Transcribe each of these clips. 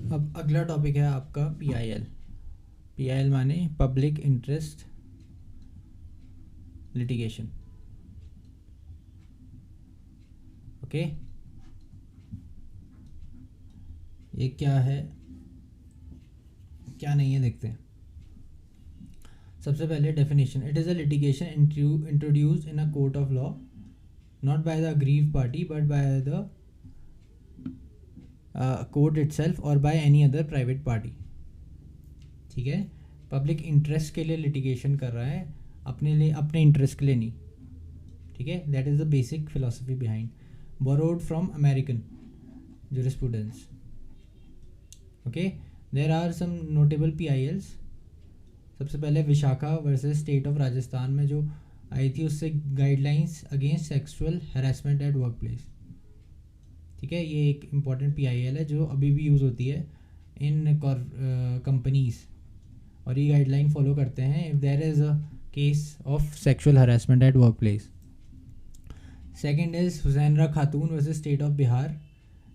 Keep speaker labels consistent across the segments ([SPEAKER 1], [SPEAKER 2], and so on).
[SPEAKER 1] अब अगला टॉपिक है आपका PIL। PIL माने पब्लिक इंटरेस्ट लिटिगेशन। ओके, ये क्या है क्या नहीं है देखते हैं। सबसे पहले definition, it is a litigation introduced in a court of law not by the aggrieved party but by the court itself और by any other private party. ठीक है, पब्लिक इंटरेस्ट के लिए लिटिगेशन कर रहा है, अपने लिए, अपने इंटरेस्ट के लिए नहीं। ठीक है, that is the basic philosophy behind, borrowed from American jurisprudence. Okay, there are some notable PILs. सबसे पहले Vishakha versus state of Rajasthan में जो आई थी, उससे guidelines against sexual harassment at work place. ठीक है, ये एक इम्पॉर्टेंट PIL है जो अभी भी यूज़ होती है इन कंपनीज, और ये गाइडलाइन फॉलो करते हैं if there is a case of sexual harassment at work place. Second is Hussainara Khatoon versus state of Bihar.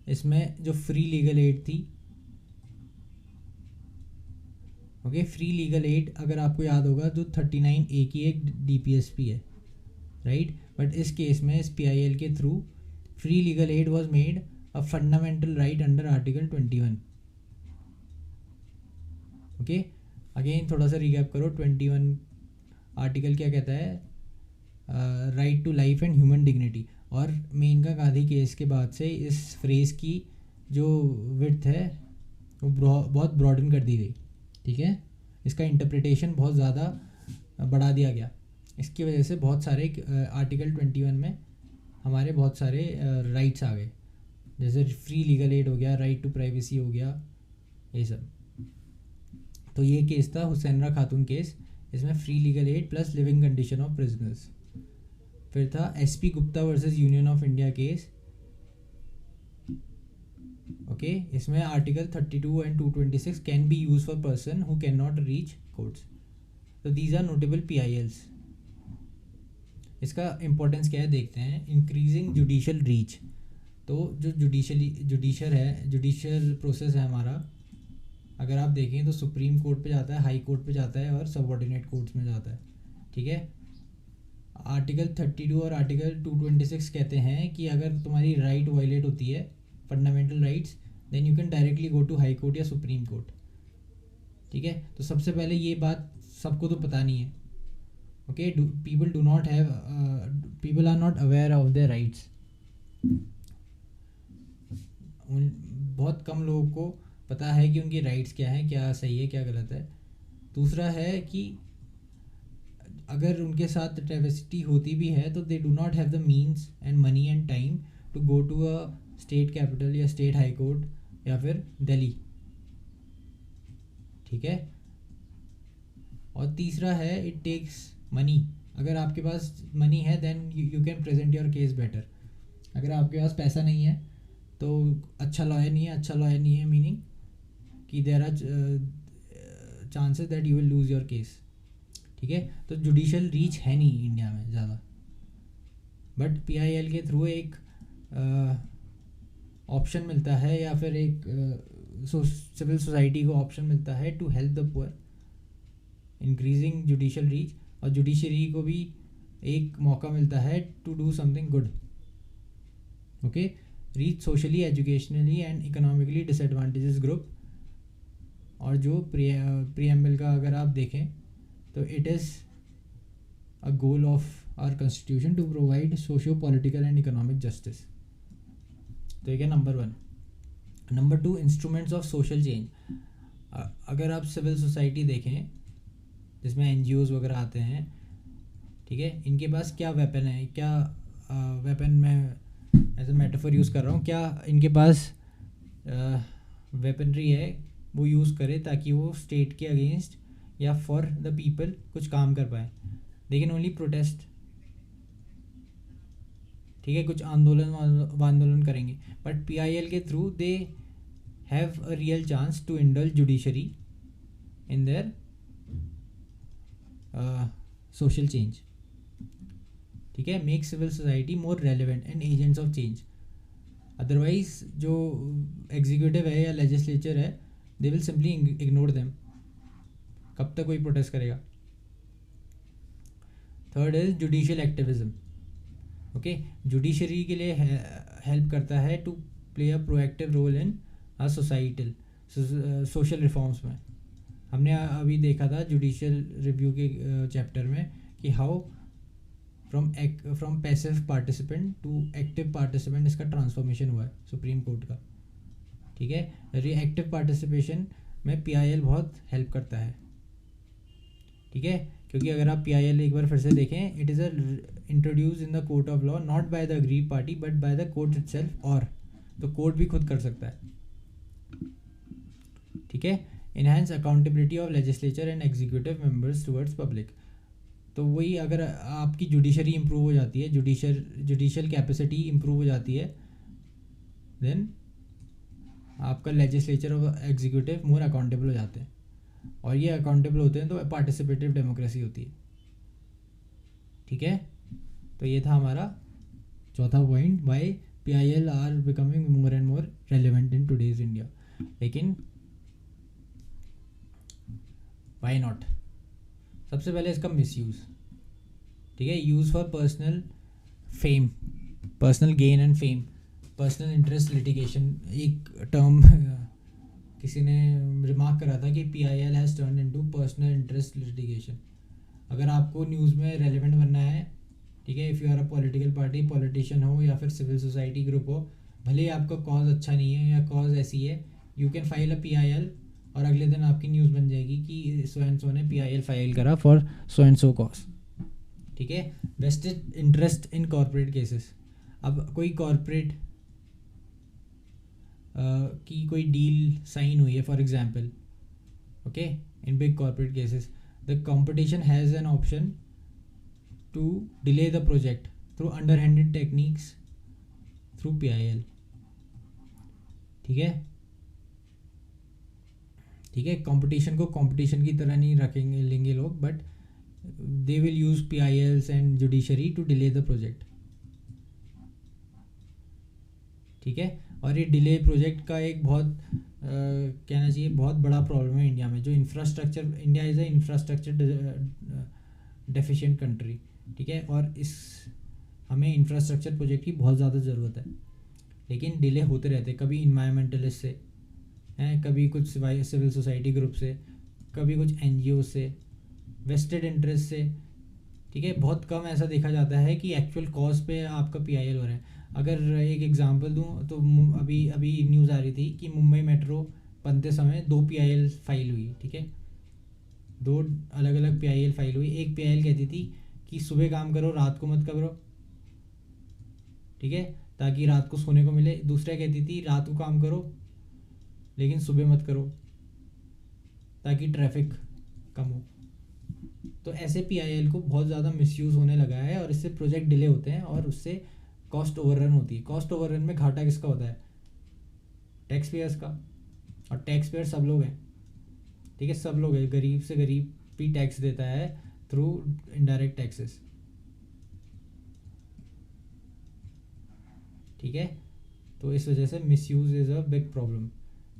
[SPEAKER 1] इसमें जो फ्री लीगल एड थी, ओके, फ्री लीगल एड अगर आपको याद होगा तो 39A की एक DPSP है, राइट। बट इस केस में इस PIL के through free legal aid was made a fundamental right under article 21। Okay, again थोड़ा सा रिकैप करो। 21 आर्टिकल क्या कहता है? Right to life and human dignity. और मेनका गांधी केस के बाद से इस फ्रेज़ की जो विड्थ है वो बहुत ब्रॉडन कर दी गई। ठीक है, इसका इंटरप्रिटेशन बहुत ज़्यादा बढ़ा दिया गया। इसकी वजह से बहुत सारे आर्टिकल 21 में हमारे बहुत सारे राइट्स आ गए, जैसे फ्री लीगल एड हो गया, राइट टू प्राइवेसी हो गया, ये सब। तो ये केस था हुसैनरा खातून केस, इसमें free legal aid plus living condition of prisoners. फिर था SP Gupta versus union of India case. Okay, इसमें article 32 and 226 can be use for person who can not reach courts. तो दीज आर नोटेबल PILs। इसका importance क्या है देखते हैं। Increasing judicial reach. तो जो जुडिशियल प्रोसेस है हमारा, अगर आप देखें तो सुप्रीम कोर्ट पे जाता है, हाई कोर्ट पे जाता है और सबऑर्डिनेट कोर्ट्स में जाता है। ठीक है, आर्टिकल 32 और आर्टिकल 226 कहते हैं कि अगर तुम्हारी राइट वायलेट होती है, fundamental rights, then you can directly go to high court या सुप्रीम कोर्ट। ठीक है, तो सबसे पहले ये बात सबको तो पता नहीं है। Okay, people are not aware of their rights. बहुत कम लोगों को पता है कि उनकी राइट्स क्या है, क्या सही है, क्या गलत है। दूसरा है कि अगर उनके साथ ट्रेवेसिटी होती भी है तो they do not have the means and money and time to go to a state capital या स्टेट हाई कोर्ट या फिर दिल्ली। ठीक है, और तीसरा है इट टेक्स मनी। अगर आपके पास मनी है then you can present your case better. अगर आपके पास पैसा नहीं है तो अच्छा लॉयर नहीं है। अच्छा लॉयर नहीं है मीनिंग कि there are chances that you will lose your case. ठीक है, तो जुडिशल रीच है नहीं इंडिया में ज़्यादा, बट PIL के थ्रू एक ऑप्शन मिलता है, या फिर एक सिविल सोसाइटी को ऑप्शन मिलता है to help the poor, increasing judicial reach, और जुडिशरी को भी एक मौका मिलता है to do something good. Okay, reach socially, educationally and economically disadvantages group. और जो प्रीएम्बल का अगर आप देखें तो it is a goal of our constitution to provide socio political and economic justice. तो ये क्या number 1। Number 2, instruments of social change. अगर आप सिविल सोसाइटी देखें जिसमें NGOs वगैरह आते हैं, ठीक है, इनके पास क्या वेपन है, क्या वेपन मैं एज ए मेटाफर यूज़ कर रहा हूँ, क्या इनके पास वेपनरी है वो यूज़ करे ताकि वो स्टेट के अगेंस्ट या फॉर द पीपल कुछ काम कर पाए। They can only protest. ठीक है, कुछ आंदोलन करेंगे, बट PIL के थ्रू they have a real chance to indulge judiciary in their social change. ठीक है, make civil society more relevant and agents of change. Otherwise जो एग्जीक्यूटिव है या लेजिस्लेचर है, they will simply ignore them. कब तक कोई प्रोटेस्ट करेगा? Third is judicial activism. Okay, judiciary के लिए हेल्प करता है to play a proactive role in a societal social reforms में। हमने अभी देखा था जुडिशियल रिव्यू के चैप्टर में कि how from passive participant to active participant इसका ट्रांसफॉर्मेशन हुआ है सुप्रीम कोर्ट का। ठीक है, रिएक्टिव पार्टिसिपेशन में पीआईएल बहुत हेल्प करता है। ठीक है, क्योंकि अगर आप पीआईएल एक बार फिर से देखें, it is a introduce in the court of law not by the agreed party but by the court itself, और तो कोर्ट भी खुद कर सकता है। ठीक है, enhance accountability of legislature and executive members towards public. तो वही, अगर आपकी जुडिशरी इंप्रूव हो जाती है, जुडिशियल कैपेसिटी इंप्रूव हो जाती है, देन आपका लेजिस्लेचर और एग्जीक्यूटिव मोर अकाउंटेबल हो जाते हैं, और ये अकाउंटेबल होते हैं तो पार्टिसिपेटिव डेमोक्रेसी होती है। ठीक है, तो ये था हमारा चौथा point, why PIL are becoming more and more relevant in today's India. लेकिन वाई नॉट? सबसे पहले इसका मिसयूज़। ठीक है, use for personal fame, personal gain and fame, personal interest litigation. एक टर्म किसी ने रिमार्क करा था कि PIL has turn into personal interest litigation. अगर आपको न्यूज़ में रेलेवेंट बनना है, ठीक है, if you are a political party, politician हो या फिर सिविल सोसाइटी ग्रुप हो, भले ही आपका कॉज अच्छा नहीं है या कॉज ऐसी है, you can file a PIL, और अगले दिन आपकी न्यूज़ बन जाएगी कि सो एंड सो ने पीआईएल फाइल करा for so and so cause. ठीक है, vested interest in corporate cases. अब कोई कॉर्पोरेट की कोई डील साइन हुई है for example, okay, in big corporate cases the competition has an option to delay the project through underhanded techniques through PIL. ठीक है, ठीक है, कंपटीशन को कंपटीशन की तरह नहीं रखेंगे लेंगे लोग, but they will use PILs and judiciary to delay the project. ठीक है, और ये डिले प्रोजेक्ट का एक बहुत कहना चाहिए बहुत बड़ा प्रॉब्लम है इंडिया में, जो infrastructure, India is a infrastructure deficient country. ठीक है, और इस हमें इंफ्रास्ट्रक्चर प्रोजेक्ट की बहुत ज़्यादा ज़रूरत है, लेकिन डिले होते रहते, कभी इन्वायरमेंटलिस्ट से हैं, कभी कुछ सिविल सोसाइटी ग्रुप से, कभी कुछ एनजीओ से, वेस्टेड इंटरेस्ट से। ठीक है, बहुत कम ऐसा देखा जाता है कि एक्चुअल कॉज पे आपका पीआईएल हो रहा है। अगर एक एग्जांपल दूं तो अभी अभी न्यूज़ आ रही थी कि मुंबई मेट्रो बनते समय 2 पीआईएल फाइल हुई। ठीक है, 2 अलग अलग पीआईएल फाइल हुई। एक पीआईएल कहती थी कि सुबह काम करो, रात को मत करो, ठीक है, ताकि रात को सोने को मिले। दूसरा कहती थी रात को काम करो लेकिन सुबह मत करो, ताकि ट्रैफिक कम हो। तो ऐसे पीआईएल को बहुत ज़्यादा मिसयूज़ होने लगा है, और इससे प्रोजेक्ट डिले होते हैं और उससे कॉस्ट ओवररन होती है। कॉस्ट ओवररन में घाटा किसका होता है? टैक्स पेयर्स का, और टैक्स पेयर सब लोग हैं। ठीक है, सब लोग हैं, गरीब से गरीब भी टैक्स देता है थ्रू इनडायरेक्ट टैक्सेस। ठीक है, तो इस वजह से misuse is a big problem.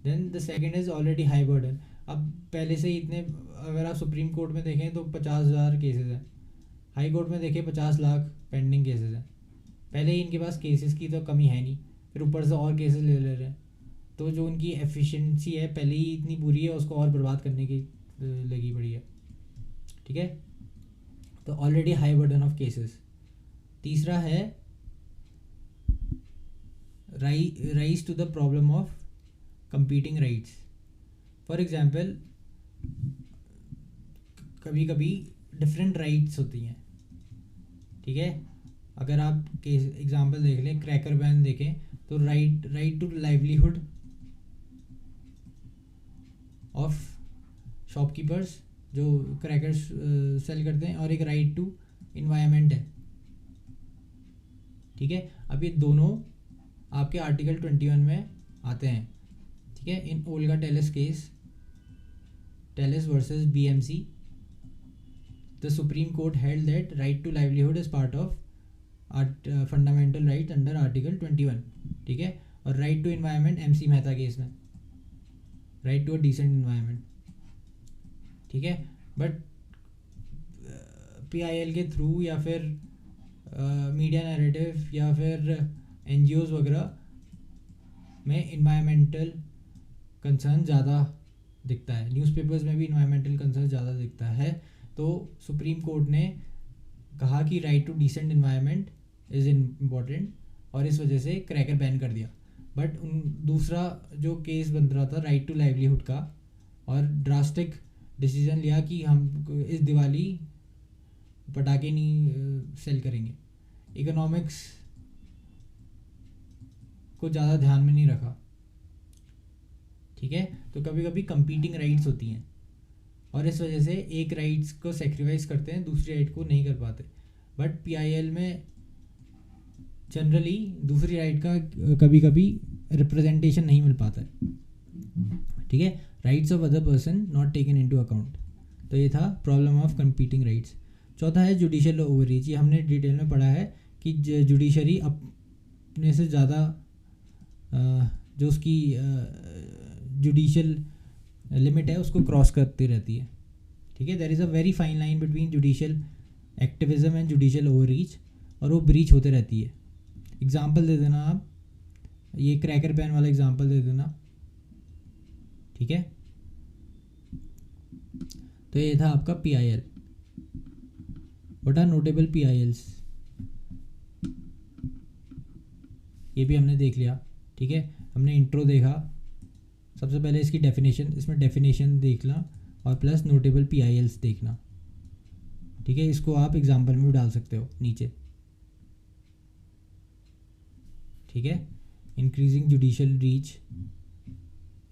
[SPEAKER 1] Then the second is already high burden. अब पहले से ही इतने, अगर आप सुप्रीम कोर्ट में देखें तो 50,000 केसेस हैं, हाई कोर्ट में देखें 50 लाख पेंडिंग केसेस हैं। पहले ही इनके पास केसेस की तो कमी है नहीं, फिर ऊपर से और केसेस ले रहे हैं, तो जो उनकी एफिशिएंसी है पहले ही इतनी बुरी है, उसको और बर्बाद करने की लगी पड़ी है। ठीक है, तो already high burden of cases. तीसरा है rise to the problem of competing rights. For example, कभी कभी डिफरेंट राइट्स होती हैं। ठीक है, अगर आप केस एग्जांपल देख लें, क्रैकर बैन देखें तो right to livelihood of shopkeepers जो क्रैकर्स सेल करते हैं, और एक राइट टू इन्वायरमेंट है। ठीक है, अब ये दोनों आपके आर्टिकल 21 में आते हैं। ठीक है, in Olga Tellis case, Tellis versus BMC, the supreme court held that right to livelihood is part of fundamental right under article 21। ठीक है, और right to environment MC Mehta case में, right to a decent environment, ठीक है। बट PIL के through या फिर media narrative या फिर NGOs वगैरह में इन्वायरमेंटल कंसर्न ज़्यादा दिखता है, न्यूज़पेपर्स में भी इन्वायरमेंटल कंसर्न ज़्यादा दिखता है। तो सुप्रीम कोर्ट ने कहा कि right to decent environment is important और इस वजह से क्रैकर बैन कर दिया। बट दूसरा जो केस बन रहा था राइट टू लाइवलीहुड का, और ड्रास्टिक डिसीजन लिया कि हम इस दिवाली पटाखे नहीं सेल करेंगे, इकोनॉमिक्स को ज़्यादा ध्यान में नहीं रखा, ठीक है। तो कभी कभी कंपीटिंग राइट्स होती हैं और इस वजह से एक राइट्स को सेक्रीफाइस करते हैं, दूसरी राइट को नहीं कर पाते। बट PIL में जनरली दूसरी राइट का कभी कभी रिप्रेजेंटेशन नहीं मिल पाता है, ठीक है। Rights of other person not taken into account. तो ये था प्रॉब्लम ऑफ कंपीटिंग राइट्स। चौथा है जुडिशियल ओवररीच। ये हमने डिटेल में पढ़ा है कि जुडिशरी अपने से ज़्यादा जो उसकी जुडिशियल लिमिट है उसको क्रॉस करती रहती है, ठीक है। There is a very fine line between judicial activism and judicial overreach, और वो ब्रीच होते रहती है। एग्जांपल दे देना आप, ये क्रैकर बैन वाला एग्जांपल दे देना, ठीक है। तो ये था आपका PIL। What are notable PILs, ये भी हमने देख लिया, ठीक है। हमने इंट्रो देखा, सबसे पहले इसकी डेफिनेशन, इसमें डेफिनेशन देखना और प्लस नोटेबल PILs देखना, ठीक है। इसको आप एग्जाम्पल में भी डाल सकते हो नीचे, ठीक है। Increasing judicial reach,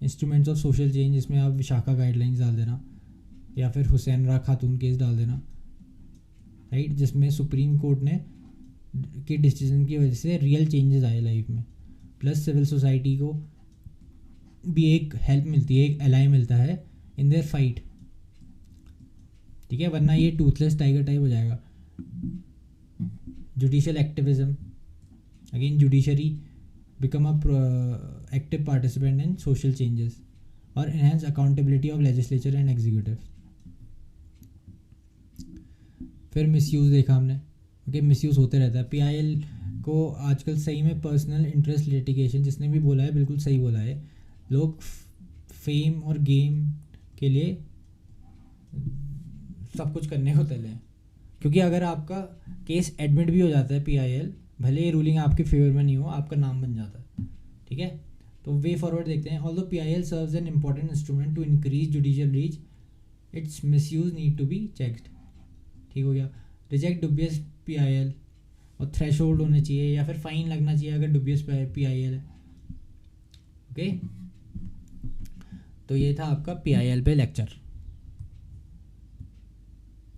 [SPEAKER 1] instruments of social change, इसमें आप विशाखा गाइडलाइंस डाल देना या फिर हुसैनरा खातून केस डाल देना, राइट, जिसमें सुप्रीम कोर्ट ने के डिसीजन की वजह से रियल चेंजेस आए लाइफ में। प्लस सिविल सोसाइटी को भी एक हेल्प मिलती है, एक एलाई मिलता है इन देयर फाइट, ठीक है, वरना ये टूथलेस टाइगर टाइप हो जाएगा। Judicial activism, again judiciary become a active participant in social changes और enhance accountability of legislature and executive. फिर मिसयूज़ देखा हमने, ओके, मिसयूज़ होते रहता है। PIL को आजकल सही में पर्सनल इंटरेस्ट लिटिगेशन, जिसने भी बोला है बिल्कुल सही बोला है, लोग फेम और गेम के लिए सब कुछ करने को तले हैं। क्योंकि अगर आपका केस एडमिट भी हो जाता है PIL, भले ही रूलिंग आपके फेवर में नहीं हो, आपका नाम बन जाता है, ठीक है। तो वे फॉरवर्ड देखते हैं। Although PIL serves an important instrument to increase judicial reach, its misuse need to be checked, ठीक हो गया। रिजेक्ट डुबियस PIL, और थ्रेशोल्ड होने चाहिए या फिर फाइन लगना चाहिए अगर डुबियस PIL है, ओके। तो ये था आपका PIL पे लेक्चर।